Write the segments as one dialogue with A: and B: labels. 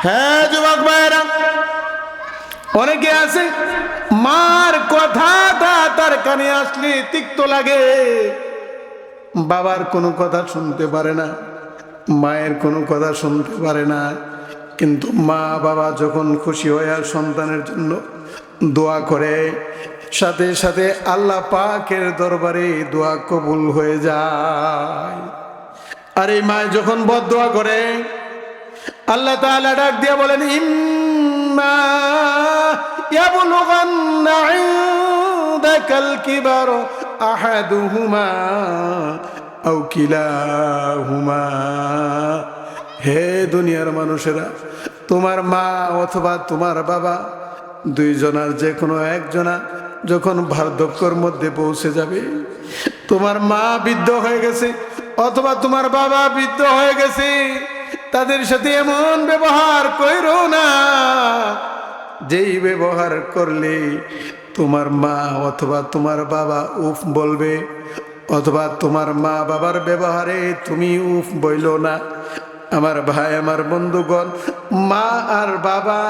A: হ্যাঁ যুবক ভাইরা, অনেকে আছে মার কথাটা তার কানে আসলে তিক্ত লাগে, বাবার কোনো কথা শুনতে পারে না, মায়ের কোনো কথা শুনতে পারে না। কিন্তু মা বাবা যখন খুশি হয়ে সন্তানের জন্য দোয়া করে, সাথে সাথে আল্লাহ পাকের দরবারে দোয়া কবুল হয়ে যায়। আর এই মা যখন বদদোয়া করে, আল্লাহ তাআলা ডাক দিয়ে বলেন, ইম্মা ইয়াবলুগান্না ইনদাকাল কিবার আহাদুহুমা আও কিলাহুমা। হে দুনিয়ার মানুষেরা, তোমার মা অথবা তোমার বাবা দুইজনার যে কোনো একজনা যখন বার্ধক্যের মধ্যে পৌঁছে যাবে, তোমার মা বৃদ্ধ হয়ে গেছে অথবা তোমার বাবা বৃদ্ধ হয়ে গেছে, তাদের সাথে এমন ব্যবহার করো না যেই ব্যবহার করলে তোমার মা অথবা তোমার বাবা উফ বলবে, অথবা তোমার মা বাবার ব্যবহারে তুমি উফ বইলো না। আমার ভাই, আমার বন্ধুগণ, মা আর বাবা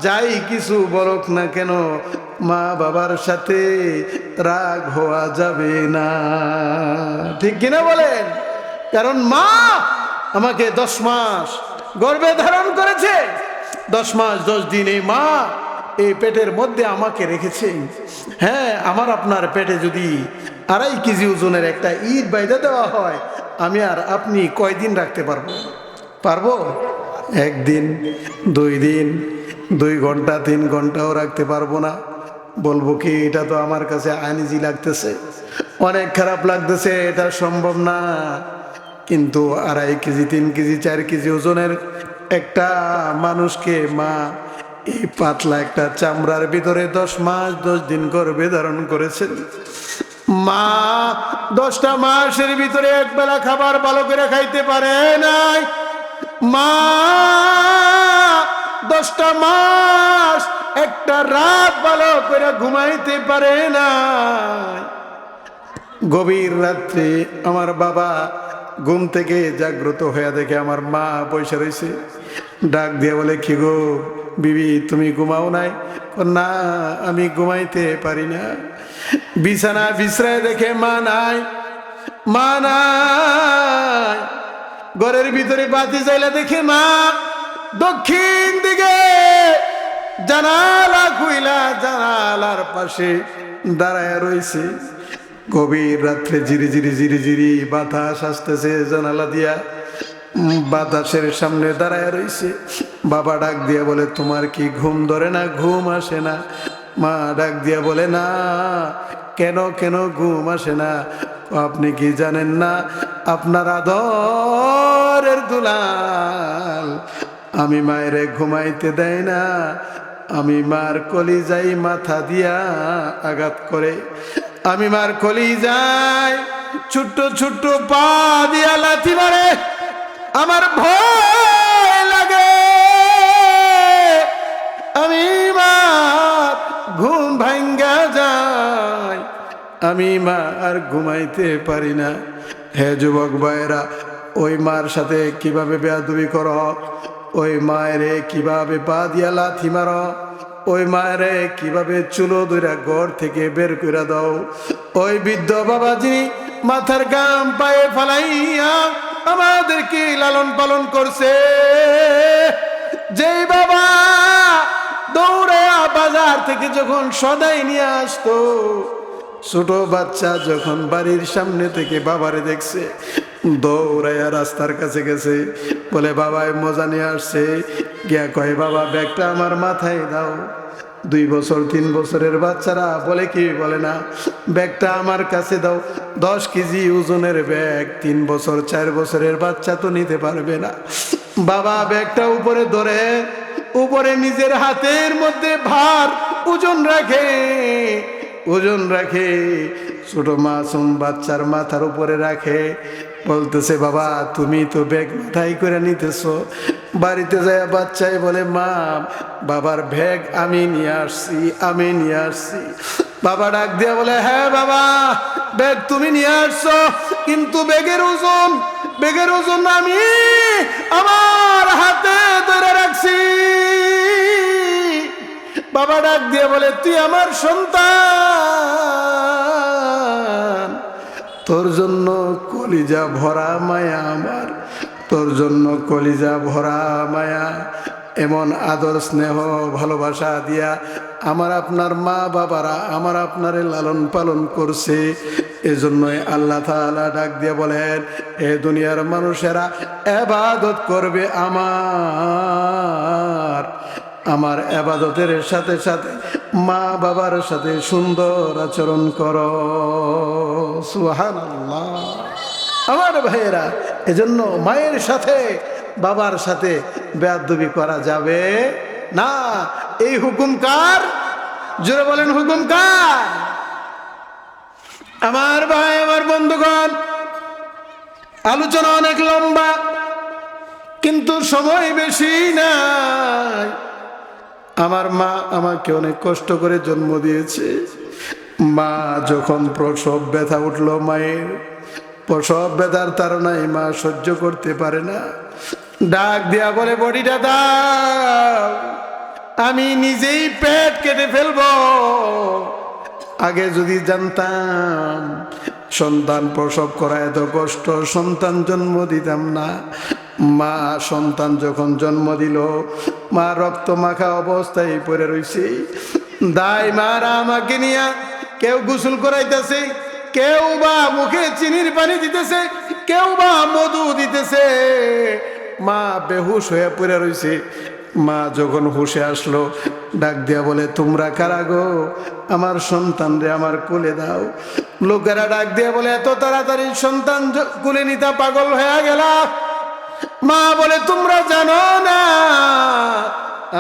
A: যাই কিছু বলুক না কেন, মা বাবার সাথে রাগ হওয়া যাবে না, ঠিক কিনা বলেন? কারণ মা আমাকে 10 মাস গর্ভে ধারণ করেছে, 10 মাস 10 দিন এই মা এই পেটের মধ্যে আমাকে রেখেছে। হ্যাঁ, আমার আপনার পেটে যদি 2.5 কেজি ওজনের একটা ইট বাইধা দেওয়া হয়, আমি আর আপনি কয়দিন রাখতে পারবো? 1 দিন, 2 দিন, 2 ঘন্টা, 3 ঘন্টাও রাখতে পারবো না। বলবো কি, এটা তো আমার কাছে আনইজি লাগতেছে, অনেক খারাপ লাগতেছে, এটা সম্ভব না। কিন্তু 2.5 কেজি, 3 কেজি, 4 কেজি ওজনের একটা মানুষকে মা এই পাতলা একটা চামড়ার ভিতরে 10 মাস 10 দিন গর্ভে ধারণ করেছেন। মা 10টা মাসের ভিতরে একবেলা খাবার ভালো করে খাইতে পারে নাই। মা 10টা মাস একটা রাত ভালো করে ঘুমাইতে পারে না। গভীর রাত্রে আমার বাবা ঘুম থেকে জাগ্রত হয়ে দেখে আমার মা বসে রয়েছে, ডাক দিয়ে বলে, কি গো বিবি, তুমি ঘুমাও নাই? না, আমি ঘুমাইতে পারি না। বিছানা বিছরায় দেখে মা নাই, মা নাই। ঘরের ভিতরে বাতি জ্বালা দেখে মা দক্ষিণ দিকে জানালা খুইলা জানালার পাশে দাঁড়ায় রয়েছে। গভীর রাত্রে ঝিরি ঝিরি ঝিরি ঝিরি বাতাস আসতেছে জানালা দিয়া, বাতাসের সামনে দাঁড়ায় রয়েছে। বাবা ডাক দিয়া বলে, তোমার কি ঘুম ধরে না, ঘুম আসে না? মা ডাক দিয়া বলে, না। কেন কেন ঘুম আসে না? আপনি কি জানেন না, আপনার আদরের দুলাল আমি মায়েরে ঘুমাইতে দেয় না, আমি মার কলিজায় মাথা দিয়া আঘাত করে, আমি মার কলিজায় ছোট্ট ছোট্ট পা দিয়া লাথি মারে, আমার ভয় লাগে, আমি মার ঘুম ভাঙ্গা যায়, আমি মা আর ঘুমাইতে পারি না। হে যুবক ভাইরা, ওই মার সাথে কিভাবে বেয়াদবি করো, ওই মায়েরে কিভাবে পা দিয়া লাথি মারো, ওই মায়েরে কিভাবে চুলো ধইরা ঘর থেকে বের করে দাও। ওই বৃদ্ধ বাবা যিনি মাথার গাম পায়ে ফালাইয়া আমাদেরকে লালন পালন করছে, যেই বাবা দৌড়ায়া বাজার থেকে যখন সদাই নিয়ে আসতো, ছোট বাচ্চা যখন বাড়ির সামনে থেকে বাবারে দেখছে, দৌড়াইয়া রাস্তার কাছে গেছে, বলে বাবাই মজা নিয়ে আসছে, গিয়া কয়, বাবা ব্যাগটা আমার মাথায় দাও। 2 বছর 3 বছরের বাচ্চারা বলে কি বলে না, ব্যাগটা আমার কাছে দাও। 10 কেজি ওজনের ব্যাগ 3 বছর 4 বছরের বাচ্চা তো নিতে পারবে না। বাবা ব্যাগটা উপরে ধরে, উপরে নিজের হাতের মধ্যে ভার ওজন রাখে, ছোট মাসুম বাচ্চার মাথার উপরে রাখে, বলতেছে, বাবা তুমি তো ব্যাগ মাথায় করে নিতেছো। বাড়িতে যায় বাচ্চাই বলে, মা বাবার ব্যাগ আমি নিয়ে আসছি। বাবা ডাক দিয়া বলে, হ্যাঁ বাবা, ব্যাগ তুমি নিয়ে আসছো, কিন্তু ব্যাগের ওজন আমি আমার হাতে ধরে রাখছি। বাবা ডাক দিয়ে বলে, তুই আমার সন্তান, তোর জন্য কলিজা ভরা মায়া আমার, তোর জন্য কলিজা ভরা মায়া। এমন আদর স্নেহ ভালোবাসা দিয়া আমার আপনার মা বাবারা আমার আপনারে লালন পালন করছে। এজন্যই আল্লাহ তাআলা ডাক দিয়ে বলেন, এ দুনিয়ার মানুষেরা ইবাদত করবে আমার ইবাদতের সাথে সাথে মা বাবার সাথে সুন্দর আচরণ করো। সুবহানাল্লাহ। আমার ভাইয়েরা, এজন্য মায়ের সাথে বাবার সাথে বেয়াদবি করা যাবে না। এই হুকুম কার? জোরে বলেন, হুকুম কার? আমার ভাই, আমার বন্ধুগণ, আলোচনা অনেক লম্বা, কিন্তু সময় বেশি নাই। আমার মা আমাকে অনেক কষ্ট করে জন্ম দিয়েছে। মা যখন প্রসব ব্যথা উঠলো, মায়ের প্রসব ব্যথার তাড়নায় মা সহ্য করতে পারে না, ডাক দিয়া বলে, বডিটা দাও, আমি নিজেই পেট কেটে ফেলবো। আগে যদি জানতাম সন্তান প্রসব করা এত কষ্ট, সন্তান জন্ম দিতাম না। মা সন্তান যখন জন্ম দিল, মা রক্ত মাখা অবস্থায় পড়ে রইছে। দাই মারা আমাকে নিয়ে কেউ গোসল করাইতেছে, কেউ বা মুখে চিনির পানি দিতেছে, কেউ বা মধু দিতেছে। মা বেহুশ হয়ে পড়ে রইছে। মা যখন হুশে আসলো, ডাক দিয়া বলে, তোমরা কারা গো? আমার সন্তান রে আমার কোলে দাও। লোকেরা ডাক দিয়া বলে, এত তাড়াতাড়ি সন্তান কোলে নিতে পাগল হয়ে গেল? মা বলে, তোমরা জানো না,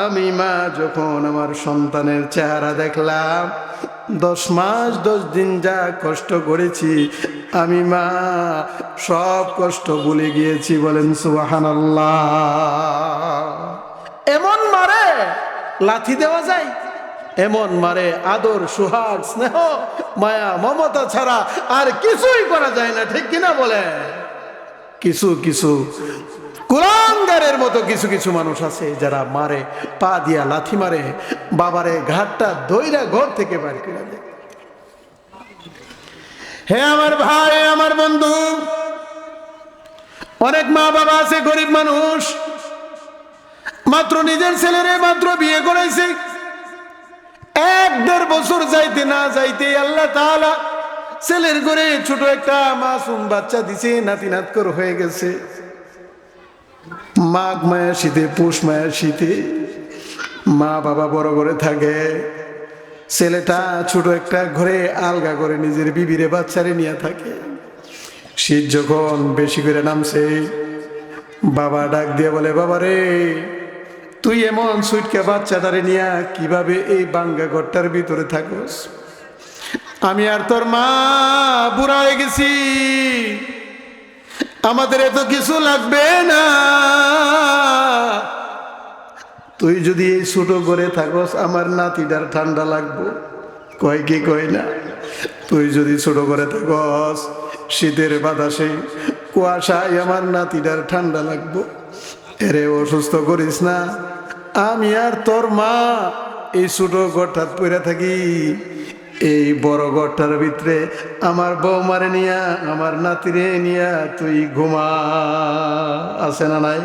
A: আমি মা যখন আমার সন্তানের চেহারা দেখলাম, 10 মাস 10 দিন যা কষ্ট করেছি, আমি মা সব কষ্ট ভুলে গিয়েছি। বলেন সুবহানাল্লাহ। এমন মারে লাথি দেওয়া যায়? এমন মারে আদর, সোহাগ, স্নেহ, মায়া, মমতা ছাড়া আর কিছুই করা যায় না, ঠিক কিনা বলে? কিছু কিছু কুলাঙ্গারের মতো কিছু কিছু মানুষ আছে যারা মারে, পা দিয়া লাথি মারে, বাবারে ঘাটটা দইরা ঘর থেকে বাড়ি করে দেয়। হে আমার ভাই, আমার বন্ধু, অনেক মা বাবা আছে গরিব মানুষ, মাত্র নিজের ছেলেরে মাত্র বিয়ে করাইছে, 1-1.5 বছর যাইতে না যাইতে আল্লাহ তাআলা ছেলের ঘরে ছোট একটা মাসুম বাচ্চা দিছে, নাতি নাতকর হয়ে গেছে। মাঘ মায়ের শীতে, পৌষ মায়ের শীতে মা বাবা বড় করে থাকে, ছেলেটা ছোট একটা ঘরে আলগা করে নিজের বিবিরে বাচ্চারে নিয়ে থাকে। শীত যখন বেশি করে নামছে, বাবা ডাক দিয়ে বলে, বাবারে, তুই এমন সুইটকে বাচ্চাটারে নিয়ে কিভাবে এই বাঙ্গা ঘরটার ভিতরে থাকস? আমি আর তোর মা বুড়া হয়ে গেছি, আমাদের এত কিছু লাগবে না। তুই যদি এই ছোট ঘরে থাকস, আমার নাতিটার ঠান্ডা লাগবো। কয় কি কয় না? তুই যদি ছোট ঘরে থাকস, শীতের বাতাসে কুয়াশায় আমার নাতিটার ঠান্ডা লাগবো। এরে অসুস্থ করিস না। আমি আর তোর মা এই ছোট ঘরটা পড়ে থাকি, এই বড় ঘরটার ভিতরে আমার বৌমারে নিয়া, আমার নাতিরে নিয়া তুই ঘুমা। আছে না নাই?